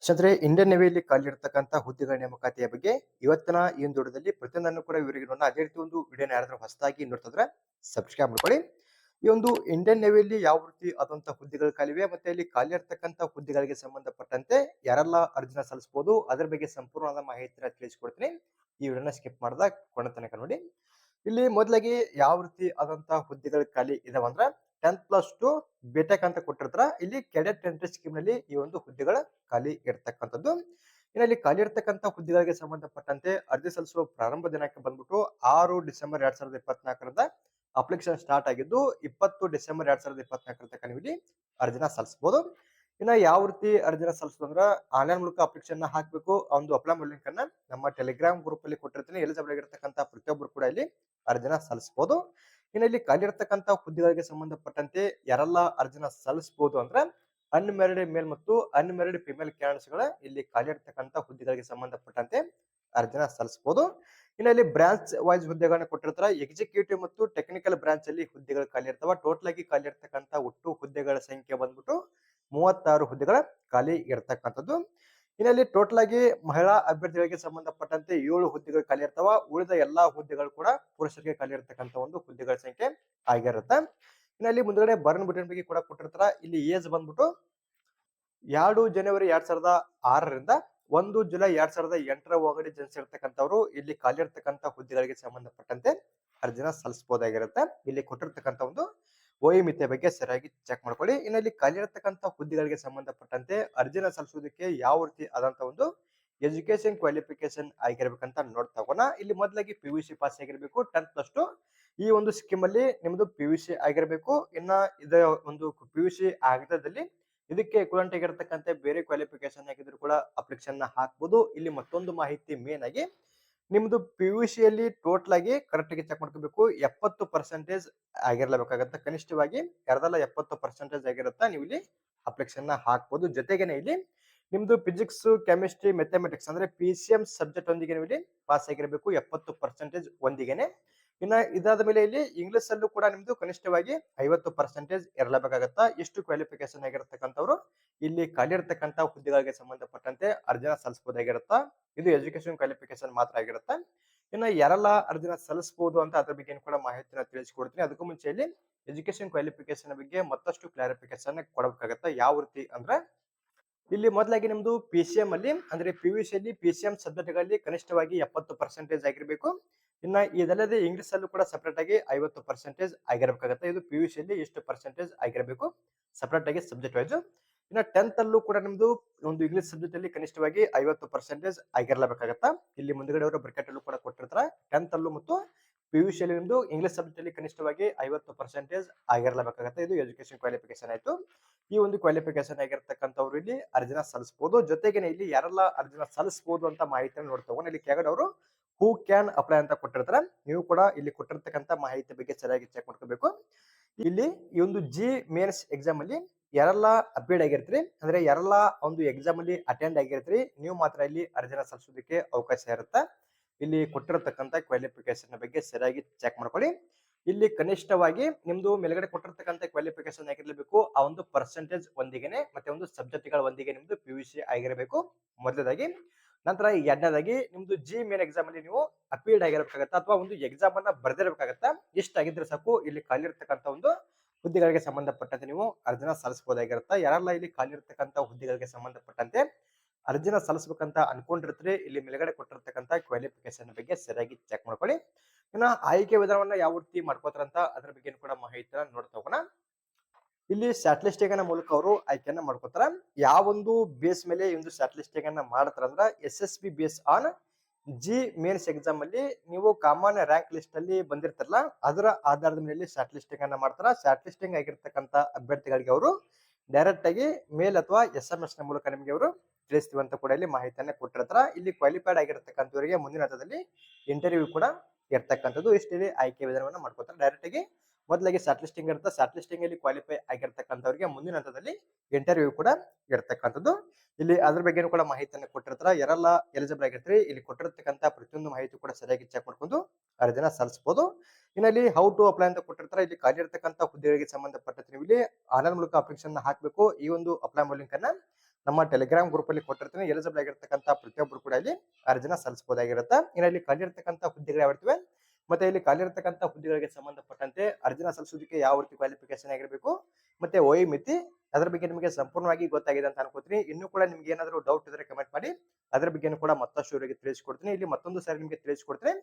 ಚಂದ್ರೆ Indian ನೇವಿಯಲ್ಲಿ ಖಾಲಿ ಇರತಕ್ಕಂತ ಹುದ್ದೆಗಳ ನೇಮಕಾತಿಯ ಬಗ್ಗೆ ಇವತ್ತಿನ ಈ ಒಂದು ವಿಡಿಯೋದಲ್ಲಿ ಪ್ರತಿಯೊಂದನ್ನು ಕೂಡ ವಿವರಿಗೆ ನೋಡೋಣ. ಅದೇ ರೀತಿ ಒಂದು ವಿಡಿಯೋನ ಯಾರಾದ್ರೂ ಹೊಸದಾಗಿ ನೋಡ್ತಿದ್ರೆ ಸಬ್ಸ್ಕ್ರೈಬ್ ಮಾಡ್ಕೊಳ್ಳಿ. ಈ ಒಂದು ಇಂಡಿಯನ್ ನೇವಿಯಲ್ಲಿ ಯಾವ ರೀತಿ ಆದಂತಹ ಹುದ್ದೆಗಳು ಖಾಲಿವೆ ಮತ್ತೆ ಇಲ್ಲಿ ಖಾಲಿ ಇರತಕ್ಕಂತ ಹುದ್ದೆಗಳಿಗೆ ಸಂಬಂಧಪಟ್ಟಂತೆ ಯಾರೆಲ್ಲ ಅರ್ಜಿನ ಸಲ್ಲಿಸಬಹುದು ಅದರ ಬಗ್ಗೆ ಸಂಪೂರ್ಣವಾದ ಮಾಹಿತಿನ ತಿಳಿಸಿಕೊಡ್ತೀನಿ. ಈ ವಿಡಿಯೋನ ಸ್ಕಿಪ್ ಮಾಡದ ಕೊನೆ ತನಕ ನೋಡಿ. ಇಲ್ಲಿ ಮೊದಲಾಗಿ ಯಾವ ರೀತಿ ಆದಂತಹ ಹುದ್ದೆಗಳು ಖಾಲಿ ಇದಾವ ಅಂದ್ರೆ 10+2 ಬಿಟೆಕ್ ಅಂತ ಕೊಟ್ಟಿರ್ತಾರ. ಇಲ್ಲಿ ಕೆಡೆಟ್ ಎಂಟ್ರಿ ಸ್ಕೀಮ್ ನಲ್ಲಿ ಈ ಒಂದು ಹುದ್ದೆಗಳ ಖಾಲಿ ಇರ್ತಕ್ಕಂಥದ್ದು. ಇಲ್ಲಿ ಖಾಲಿ ಇರ್ತಕ್ಕಂಥ ಹುದ್ದೆಗಳಿಗೆ ಸಂಬಂಧಪಟ್ಟಂತೆ ಅರ್ಜಿ ಸಲ್ಲಿಸುವ ಪ್ರಾರಂಭ ದಿನಾಂಕ ಬಂದ್ಬಿಟ್ಟು 6 ಡಿಸೆಂಬರ್ 2024ರಿಂದ ಅಪ್ಲಿಕೇಶನ್ ಸ್ಟಾರ್ಟ್ ಆಗಿದ್ದು 20 ಡಿಸೆಂಬರ್ 2024 ತನಕ ನೀವು ಇಲ್ಲಿ ಅರ್ಜಿನ ಸಲ್ಲಿಸಬಹುದು. ಯಾವ ರೀತಿ ಅರ್ಜಿನ ಸಲ್ಲಿಸೋದಂದ್ರ ಆನ್ಲೈನ್ ಮೂಲಕ ಅಪ್ಲಿಕೇಶನ್ ಹಾಕಬೇಕು. ಆ ಒಂದು ಅಪ್ಲೈ ಮಾಡೋ ಲಿಂಕ್ ಅನ್ನ ನಮ್ಮ ಟೆಲಿಗ್ರಾಮ್ ಗ್ರೂಪ್ ಅಲ್ಲಿ ಕೊಟ್ಟಿರ್ತೀನಿ. ಎಲಿಜಿಬಲ್ ಆಗಿರ್ತಕ್ಕಂಥ ಪ್ರತಿಯೊಬ್ಬರು ಕೂಡ ಇಲ್ಲಿ ಅರ್ಜಿನ ಸಲ್ಲಿಸಬಹುದು. ಇಲ್ಲಿ ಖಾಲಿ ಇರತಕ್ಕಂತ ಹುದ್ದೆಗಳಿಗೆ ಸಂಬಂಧಪಟ್ಟಂತೆ ಯಾರೆಲ್ಲ ಅರ್ಜಿನ ಸಲ್ಲಿಸಬಹುದು ಅಂದ್ರೆ ಅನ್ಮ್ಯಾರಿಡ್ ಮೇಲ್ ಮತ್ತು ಅನ್ಮ್ಯಾರಿಡ್ ಫಿಮೇಲ್ ಕ್ಯಾಂಡಿಡೇಟ್ಸ್ ಗಳ ಇಲ್ಲಿ ಖಾಲಿ ಇರತಕ್ಕಂತ ಹುದ್ದೆಗಳಿಗೆ ಸಂಬಂಧಪಟ್ಟಂತೆ ಅರ್ಜಿನ ಸಲ್ಲಿಸಬಹುದು. ಇಲ್ಲಿ ಬ್ರಾಂಚ್ ವೈಸ್ ಹುದ್ದೆಗಳನ್ನ ಕೊಟ್ಟಿರ್ತಾರೆ. ಎಕ್ಸಿಕ್ಯೂಟಿವ್ ಮತ್ತು ಟೆಕ್ನಿಕಲ್ ಬ್ರಾಂಚ್ ಅಲ್ಲಿ ಹುದ್ದೆಗಳು ಖಾಲಿ ಇರ್ತಾವ. ಟೋಟಲ್ ಆಗಿ ಖಾಲಿ ಇರತಕ್ಕಂತ ಒಟ್ಟು ಹುದ್ದೆಗಳ ಸಂಖ್ಯೆ ಬಂದ್ಬಿಟ್ಟು 36 ಹುದ್ದೆಗಳ ಖಾಲಿ ಇರತಕ್ಕಂಥದ್ದು. ಇಲ್ಲಿ ಟೋಟಲ್ ಆಗಿ ಮಹಿಳಾ ಅಭ್ಯರ್ಥಿಗಳಿಗೆ ಸಂಬಂಧಪಟ್ಟಂತೆ 7 ಹುದ್ದೆಗಳು ಖಾಲಿ ಇರ್ತಾವ. ಉಳಿದ ಎಲ್ಲಾ ಹುದ್ದೆಗಳು ಕೂಡ ಪುರುಷರಿಗೆ ಖಾಲಿ ಇರತಕ್ಕಂತ ಒಂದು ಹುದ್ದೆಗಳ ಸಂಖ್ಯೆ ಆಗಿರುತ್ತೆ. ಇಲ್ಲಿ ಮುಂದ್ಗಡೆ ಬರ್ನ್ ಬಿಟನ್ ಬಗ್ಗೆ ಕೂಡ ಕೊಟ್ಟಿರ್ತಾರ. ಇಲ್ಲಿ ಏಜ್ ಬಂದ್ಬಿಟ್ಟು 2 ಜನವರಿ 2006ರಿಂದ 1 ಜುಲೈ 2008 ಒಳಗಡೆ ಜನಿಸಿರ್ತಕ್ಕಂಥವ್ರು ಇಲ್ಲಿ ಖಾಲಿ ಇರ್ತಕ್ಕಂಥ ಹುದ್ದೆಗಳಿಗೆ ಸಂಬಂಧಪಟ್ಟಂತೆ ಅರ್ಜಿನ ಸಲ್ಲಿಸಬಹುದಾಗಿರುತ್ತೆ. ಇಲ್ಲಿ ಕೊಟ್ಟಿರ್ತಕ್ಕಂಥ ಒಂದು ವಯೋಮಿತಿಯ ಬಗ್ಗೆ ಸರಿಯಾಗಿ ಚೆಕ್ ಮಾಡ್ಕೊಳ್ಳಿ. ಇಲ್ಲಿ ಖಾಲಿ ಇರತಕ್ಕಂತ ಹುದ್ದೆಗಳಿಗೆ ಸಂಬಂಧಪಟ್ಟಂತೆ ಅರ್ಜಿನ ಸಲ್ಲಿಸೋದಕ್ಕೆ ಯಾವ ರೀತಿ ಆದಂತ ಒಂದು ಎಜುಕೇಶನ್ ಕ್ವಾಲಿಫಿಕೇಶನ್ ಆಗಿರ್ಬೇಕಂತ ನೋಡ್ತಾ ಹೋಗೋಣ. ಇಲ್ಲಿ ಮೊದಲಾಗಿ PUC ಪಾಸ್ ಆಗಿರ್ಬೇಕು. 10+2 ಈ ಒಂದು ಸ್ಕೀಮ್ ಅಲ್ಲಿ ನಿಮ್ದು PUC ಆಗಿರ್ಬೇಕು. ಇನ್ನ ಇದ ಒಂದು PUC ಆಗದಲ್ಲಿ ಇದಕ್ಕೆ ಎಕ್ವಿವೆಲೆಂಟ್ ಆಗಿರತಕ್ಕಂತೆ ಬೇರೆ ಕ್ವಾಲಿಫಿಕೇಶನ್ ಆಗಿದ್ರು ಕೂಡ ಅಪ್ಲಿಕೇಶನ್ ಹಾಕಬಹುದು. ಇಲ್ಲಿ ಮತ್ತೊಂದು ಮಾಹಿತಿ ಮೇನ್ ಆಗಿ ನಿಮ್ದು PUC ಅಲ್ಲಿ ಟೋಟಲ್ ಆಗಿ ಕರೆಕ್ಟ್ ಆಗಿ ಚೆಕ್ ಮಾಡ್ಕೋಬೇಕು. 70% ಆಗಿರ್ಲೇಬೇಕಾಗತ್ತೆ. ಕನಿಷ್ಠವಾಗಿ ಯಾರ್ದೆಲ್ಲ 70% ಆಗಿರುತ್ತಾ ನೀವು ಇಲ್ಲಿ ಅಪ್ಲಿಕೇಶನ್ ಹಾಕಬಹುದು. ಜೊತೆಗೇನೆ ಇಲ್ಲಿ ನಿಮ್ದು ಫಿಸಿಕ್ಸ್, ಕೆಮಿಸ್ಟ್ರಿ, ಮ್ಯಾಥಮೆಟಿಕ್ಸ್ ಅಂದ್ರೆ PCM ಸಬ್ಜೆಕ್ಟ್ ಒಂದಿಗೆ ನೀವು ಇಲ್ಲಿ ಪಾಸ್ ಆಗಿರಬೇಕು 70% ಒಂದಿಗೆನೆ. ಇನ್ನ ಇದಾದ ಮೇಲೆ ಇಲ್ಲಿ ಇಂಗ್ಲಿಷ್ ಅಲ್ಲೂ ಕೂಡ ನಿಮ್ದು ಕನಿಷ್ಠವಾಗಿ 50% ಇರಲೇಬೇಕಾಗತ್ತಾ. ಇಷ್ಟು ಕ್ವಾಲಿಫಿಕೇಶನ್ ಆಗಿರತಕ್ಕಂಥವ್ರು ಇಲ್ಲಿ ಖಾಲಿ ಇರತಕ್ಕಂತ ಹುದ್ದೆಗಳಿಗೆ ಸಂಬಂಧಪಟ್ಟಂತೆ ಅರ್ಜಿನ ಸಲ್ಲಿಸಬಹುದಾಗಿರುತ್ತಾ. ಇದು ಎಜುಕೇಶನ್ ಕ್ವಾಲಿಫಿಕೇಶನ್ ಮಾತ್ರ ಆಗಿರುತ್ತೆ. ಇನ್ನು ಯಾರೆಲ್ಲ ಅರ್ಜಿನ ಸಲ್ಲಿಸಬಹುದು ಅಂತ ಅದ್ರ ಬಗ್ಗೆ ಕೂಡ ಮಾಹಿತಿನ ತಿಳಿಸಿಕೊಡ್ತೀನಿ. ಅದಕ್ಕೂ ಮುಂಚೆ ಇಲ್ಲಿ ಎಜುಕೇಶನ್ ಕ್ವಾಲಿಫಿಕೇಶನ್ ಬಗ್ಗೆ ಮತ್ತಷ್ಟು ಕ್ಲಾರಿಫಿಕೇಶನ್ ಕೊಡಬೇಕಾಗತ್ತೆ. ಯಾವ ರೀತಿ ಅಂದ್ರೆ ಇಲ್ಲಿ ಮೊದಲಾಗಿ ನಿಮ್ದು PCM ಅಲ್ಲಿ ಅಂದ್ರೆ PUC ಅಲ್ಲಿ PCM ಸಬ್ಜೆಕ್ಟ್ಗಳಲ್ಲಿ ಕನಿಷ್ಠವಾಗಿ 70% ಆಗಿರಬೇಕು. ಇನ್ನ ಇದಲ್ಲದೆ ಇಂಗ್ಲಿಷ್ ಅಲ್ಲೂ ಕೂಡ ಸಪರೇಟ್ ಆಗಿ 50% ಆಗಿರಬೇಕಾಗುತ್ತೆ. ಇದು PUC ಅಲ್ಲಿ ಎಷ್ಟು ಪರ್ಸೆಂಟೇಜ್ ಆಗಿರಬೇಕು ಸಪರೇಟ್ ಆಗಿ ಸಬ್ಜೆಕ್ಟ್ ವೈಸ್. ಇನ್ನ 10th ಅಲ್ಲೂ ಕೂಡ ನಿಮ್ದು ಒಂದು ಇಂಗ್ಲಿಷ್ ಸಬ್ಜೆಕ್ಟ್ ಅಲ್ಲಿ ಕನಿಷ್ಠವಾಗಿ 50% ಆಗಿರಲೇಬೇಕಾಗತ್ತಾ. ಇಲ್ಲಿ ಮುಂದ್ಗಡೆ ಅವರು ಬ್ರಾಕೆಟ್ ಅಲ್ಲೂ ಕೂಡ ಕೊಟ್ಟಿರ್ತಾರೆ. 10th ಅಲ್ಲೂ ಮತ್ತು PUC ಅಲ್ಲಿ ನಿಮ್ದು ಇಂಗ್ಲಿಷ್ ಸಬ್ಜೆಕ್ಟ್ ಅಲ್ಲಿ ಕನಿಷ್ಠವಾಗಿ 50% ಆಗಿರಲೇಬೇಕಾಗತ್ತೆ. ಇದು ಎಜುಕೇಶನ್ ಕ್ವಾಲಿಫಿಕೇಶನ್ ಆಯ್ತು. ಈ ಒಂದು ಕ್ವಾಲಿಫಿಕೇಶನ್ ಆಗಿರ್ತಕ್ಕಂಥವ್ರು ಇಲ್ಲಿ ಅರ್ಜಿನ ಸಲ್ಲಿಸಬಹುದು. ಜೊತೆಗೇನೆ ಇಲ್ಲಿ ಯಾರೆಲ್ಲ ಅರ್ಜಿನ ಸಲ್ಲಿಸಬಹುದು ಅಂತ ಮಾಹಿತಿಯನ್ನು ನೋಡ್ತಾ ಹೋಗೋಣ. ಇಲ್ಲಿ ಕೆಳಗಡೆ ಅವರು ಹೂ ಕ್ಯಾನ್ ಅಪ್ಲೈ ಅಂತ ಕೊಟ್ಟಿರ್ತಾರೆ. ನೀವು ಕೂಡ ಇಲ್ಲಿ ಕೊಟ್ಟಿರ್ತಕ್ಕಂಥ ಮಾಹಿತಿ ಬಗ್ಗೆ ಸರಿಯಾಗಿ ಚೆಕ್ ಮಾಡ್ಕೋಬೇಕು. ಇಲ್ಲಿ ಈ ಒಂದು ಜಿ ಮೇನ್ಸ್ ಎಕ್ಸಾಮ್ ಅಲ್ಲಿ ಯಾರೆಲ್ಲ ಅಪ್ಡೇಟ್ ಆಗಿರ್ತೀರಿ ಅಂದ್ರೆ ಯಾರೆಲ್ಲ ಒಂದು ಎಕ್ಸಾಮ್ ಅಲ್ಲಿ ಅಟೆಂಡ್ ಆಗಿರ್ತೀರಿ ನೀವು ಮಾತ್ರ ಇಲ್ಲಿ ಅರ್ಜಿನ ಸಲ್ಲಿಸೋದಕ್ಕೆ ಅವಕಾಶ ಇರುತ್ತೆ. ಇಲ್ಲಿ ಕೊಟ್ಟಿರತಕ್ಕಂತ ಕ್ವಾಲಿಫಿಕೇಶನ್ ಬಗ್ಗೆ ಸರಿಯಾಗಿ ಚೆಕ್ ಮಾಡ್ಕೊಳ್ಳಿ. ಇಲ್ಲಿ ಕನಿಷ್ಠವಾಗಿ ನಿಮ್ದು ಮೇಲ್ಗಡೆ ಕೊಟ್ಟಿರ್ತಕ್ಕಂಥ ಕ್ವಾಲಿಫಿಕೇಶನ್ ಆಗಿರ್ಲೇಬೇಕು. ಆ ಒಂದು ಪರ್ಸೆಂಟೇಜ್ ಒಂದಿಗೆನೆ ಮತ್ತೆ ಒಂದು ಸಬ್ಜೆಕ್ಟ್ ಗಳ ಒಂದಿಗೆ ನಿಮ್ದು PUC ಆಗಿರಬೇಕು ಮೊದಲದಾಗಿ. ನಂತರ ಎರಡನೇದಾಗಿ ನಿಮ್ದು ಜಿ ಮೇನ್ ಎಕ್ಸಾಮ್ ಅಲ್ಲಿ ನೀವು ಅಪೀಲ್ಡ್ ಆಗಿರಬೇಕಾಗತ್ತಾ ಅಥವಾ ಒಂದು ಎಕ್ಸಾಮ್ ಅನ್ನ ಬರ್ದಿರಬೇಕಾಗತ್ತಾ. ಇಷ್ಟಾಗಿದ್ರೆ ಸಾಕು ಇಲ್ಲಿ ಖಾಲಿ ಇರ್ತಕ್ಕಂಥ ಒಂದು ಹುದ್ದೆಗಳಿಗೆ ಸಂಬಂಧಪಟ್ಟಂತೆ ನೀವು ಅರ್ಜಿನ ಸಲ್ಲಿಸಬಹುದಾಗಿರುತ್ತೆ. ಯಾರೆಲ್ಲ ಇಲ್ಲಿ ಖಾಲಿ ಇರ್ತಕ್ಕಂಥ ಹುದ್ದೆಗಳಿಗೆ ಸಂಬಂಧಪಟ್ಟಂತೆ ಅರ್ಜಿನ ಸಲ್ಲಿಸಬೇಕಂತ ಅನ್ಕೊಂಡಿರ್ತೀರಿ ಇಲ್ಲಿ ಮೇಲ್ಗಡೆ ಕೊಟ್ಟಿರ್ತಕ್ಕಂಥ ಕ್ವಾಲಿಫಿಕೇಶನ್ ಬಗ್ಗೆ ಸರಿಯಾಗಿ ಚೆಕ್ ಮಾಡ್ಕೊಳ್ಳಿ. ಇನ್ನ ಆಯ್ಕೆ ವಿಧಾನವನ್ನ ಯಾವ ರೀತಿ ಮಾಡ್ಕೋತಾರಂತ ಅದ್ರ ಬಗ್ಗೆ ಕೂಡ ಮಾಹಿತಿನ ನೋಡ್ತಾ ಹೋಗೋಣ. ಇಲ್ಲಿ ಶಾರ್ಟ್ ಲಿಸ್ಟಿಂಗ್ ಮೂಲಕ ಅವರು ಆಯ್ಕೆಯನ್ನ ಮಾಡ್ಕೋತಾರ. ಯಾವೊಂದು ಬೇಸ್ ಮೇಲೆ ಈ ಒಂದು ಶಾರ್ಟ್ ಲಿಸ್ಟಿಂಗ್ ಅನ್ನ ಮಾಡ್ತಾರ ಅಂದ್ರ SSB base on G mains exam ಅಲ್ಲಿ ನೀವು ಕಾಮನ್ ರ್ಯಾಂಕ್ ಲಿಸ್ಟ್ ಅಲ್ಲಿ ಬಂದಿರ್ತಾರಲ್ಲ ಅದರ ಆಧಾರದ ಮೇಲೆ ಶಾರ್ಟ್ ಲಿಸ್ಟಿಂಗ್ ಅನ್ನ ಮಾಡ್ತಾರ. ಶಾರ್ಟ್ ಲಿಸ್ಟಿಂಗ್ ಆಗಿರ್ತಕ್ಕಂಥ ಅಭ್ಯರ್ಥಿಗಳಿಗೆ ಅವರು ಡೈರೆಕ್ಟ್ ಆಗಿ ಮೇಲ್ ಅಥವಾ SMS ನ ಮೂಲಕ ನಿಮಗೆ ಅವರು ತಿಳಿಸ್ತೀವಿ ಅಂತ ಕೂಡ ಇಲ್ಲಿ ಮಾಹಿತಿಯನ್ನ ಕೊಟ್ಟಿರ್ತಾರ. ಇಲ್ಲಿ ಕ್ವಾಲಿಫೈಡ್ ಆಗಿರ್ತಕ್ಕಂಥವರಿಗೆ ಮುಂದಿನ ಹಂತದಲ್ಲಿ ಇಂಟರ್ವ್ಯೂ ಕೂಡ ಇರ್ತಕ್ಕಂಥದ್ದು. ಇಷ್ಟೇ ಆಯ್ಕೆ ವಿಧಾನವನ್ನ ಮಾಡ್ಕೋತಾರೆ. ಡೈರೆಕ್ಟ್ ಆಗಿ ಮೊದಲಾಗಿ ಶಾರ್ಟ್ ಲಿಸ್ಟಿಂಗ್ ಇರುತ್ತೆ. ಶಾರ್ಟ್ ಲಿಸ್ಟಿಂಗ್ ಅಲ್ಲಿ ಕ್ವಾಲಿಫೈ ಆಗಿರ್ತಕ್ಕಂಥವರಿಗೆ ಮುಂದಿನ ಹಂತದಲ್ಲಿ ಇಂಟರ್ವ್ಯೂ ಕೂಡ ಇರ್ತಕ್ಕಂಥದ್ದು. ಇಲ್ಲಿ ಅದ್ರ ಬಗ್ಗೆ ಕೂಡ ಮಾಹಿತಿಯನ್ನು ಕೊಟ್ಟಿರ್ತಾರೆ. ಯಾರೆಲ್ಲ ಎಲಿಜಿಬಲ್ ಆಗಿರ್ತೀರಿ ಇಲ್ಲಿ ಕೊಟ್ಟಿರ್ತಕ್ಕಂಥ ಪ್ರತಿಯೊಂದು ಮಾಹಿತಿ ಕೂಡ ಸರಿಯಾಗಿ ಚೆಕ್ ಮಾಡ್ಕೊಂಡು ಅರ್ಜಿನ ಸಲ್ಲಿಸಬಹುದು. ಇನ್ನಲ್ಲಿ ಹೌ ಟು ಅಪ್ಲೈ ಅಂತ ಕೊಟ್ಟಿರ್ತಾರೆ. ಇಲ್ಲಿ ಖಾಲಿ ಇರ್ತಕ್ಕಂಥ ಹುದ್ದೆಗಳಿಗೆ ಸಂಬಂಧಪಟ್ಟಂತೆ ನೀವು ಇಲ್ಲಿ ಆನ್ಲೈನ್ ಮೂಲಕ ಅಪ್ಲಿಕೇಶನ್ ಹಾಕಬೇಕು. ಈ ಒಂದು ಅಪ್ಲೈ ಮಾಡೋ ಲಿಂಕ್ ಅನ್ನ ನಮ್ಮ ಟೆಲಿಗ್ರಾಮ್ ಗ್ರೂಪ್ ಅಲ್ಲಿ ಕೊಟ್ಟಿರ್ತೀನಿ. ಎಲಿಜಿಬಲ್ ಆಗಿರ್ತಕ್ಕಂಥ ಪ್ರತಿಯೊಬ್ಬರು ಕೂಡ ಇಲ್ಲಿ ಅರ್ಜಿನ ಸಲ್ಲಿಸಬಹುದಾಗಿರುತ್ತೆ. ಇನ್ನು ಇಲ್ಲಿ ಖಾಲಿ ಇರ್ತಕ್ಕಂಥ ಹುದ್ದೆಗಳು ಯಾವಿರ್ತವೆ ಮತ್ತೆ ಇಲ್ಲಿ ಖಾಲಿ ಇರ್ತಕ್ಕಂಥ ಹುದ್ದೆಗಳಿಗೆ ಸಂಬಂಧಪಟ್ಟಂತೆ ಅರ್ಜಿನ ಸಲ್ಲಿಸೋದಕ್ಕೆ ಯಾವ ರೀತಿ ಕ್ವಾಲಿಫಿಕೇಶನ್ ಆಗಿರಬೇಕು ಮತ್ತೆ ವಯೋಮಿತಿ ಅದರ ಬಗ್ಗೆ ನಿಮಗೆ ಸಂಪೂರ್ಣವಾಗಿ ಗೊತ್ತಾಗಿದೆ ಅಂತ ಅನ್ಕೋತೀನಿ. ಇನ್ನೂ ಕೂಡ ನಿಮ್ಗೆ ಏನಾದರೂ ಡೌಟ್ ಇದ್ರೆ ಕಮೆಂಟ್ ಮಾಡಿ, ಅದರ ಬಗ್ಗೆ ಕೂಡ ಮತ್ತಷ್ಟು ಇವರಿಗೆ ತಿಳಿಸಿಕೊಡ್ತೀನಿ. ಇಲ್ಲಿ ಮತ್ತೊಂದು ಸಾರಿ ನಿಮಗೆ ತಿಳಿಸಿಕೊಡ್ತೀನಿ.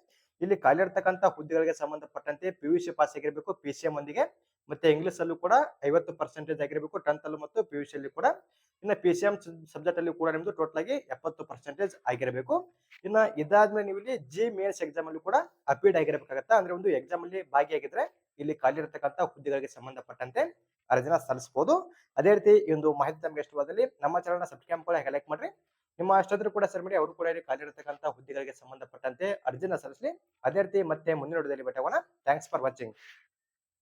ಇಲ್ಲಿ ಖಾಲಿ ಇರ್ತಕ್ಕಂಥ ಹುದ್ದೆಗಳಿಗೆ ಸಂಬಂಧಪಟ್ಟಂತೆ PUC ಪಾಸ್ ಆಗಿರಬೇಕು PCM ಒಂದಿಗೆ, ಮತ್ತೆ ಇಂಗ್ಲಿಷ್ ಅಲ್ಲೂ ಕೂಡ 50% ಆಗಿರಬೇಕು 10th ಅಲ್ಲೂ ಮತ್ತು PUC ಅಲ್ಲಿ ಕೂಡ. ಇನ್ನು PCM ಸಬ್ಜೆಕ್ಟ್ ಅಲ್ಲಿ ಕೂಡ ನಿಮ್ದು ಟೋಟಲ್ ಆಗಿ 70% ಆಗಿರಬೇಕು. ಇನ್ನ ಇದಾದ್ಮೇಲೆ ನೀವು ಇಲ್ಲಿ ಜಿ ಮೇನ್ಸ್ ಎಕ್ಸಾಮ್ ಅಲ್ಲಿ ಕೂಡ ಅಪೀಡ್ ಆಗಿರಬೇಕಾಗತ್ತಾ. ಅಂದ್ರೆ ಒಂದು ಎಕ್ಸಾಮ್ ಅಲ್ಲಿ ಭಾಗಿಯಾಗಿದ್ರೆ ಇಲ್ಲಿ ಖಾಲಿ ಇರತಕ್ಕಂತ ಹುದ್ದೆಗಳಿಗೆ ಸಂಬಂಧಪಟ್ಟಂತೆ ಅರ್ಜಿನ ಸಲ್ಲಿಸಬಹುದು. ಅದೇ ರೀತಿ ಈ ಒಂದು ಮಾಹಿತಿ ನಮಗೆ ಇಷ್ಟವಾದಲ್ಲಿ ನಮ್ಮ ಚಾನಲ್ ನ ಸಬ್ಸ್ಕ್ರೈಬ್ ಕೂಡ ಲೈಕ್ ಮಾಡ್ರಿ. ನಿಮ್ಮ ಅಷ್ಟಾದ್ರೂ ಕೂಡ ಸರ್ ಮಾಡಿ ಅವರು ಕೂಡ ಇಲ್ಲಿ ಖಾಲಿ ಇರತಕ್ಕಂತ ಹುದ್ದೆಗಳಿಗೆ ಸಂಬಂಧಪಟ್ಟಂತೆ ಅರ್ಜಿನ ಸಲ್ಲಿಸಲಿ. ಅದೇ ರೀತಿ ಮತ್ತೆ ಮುಂದಿನ ವಿಡಿಯೋದಲ್ಲಿ ಭೇಟಿ ಆಗೋಣ. Thanks for watching.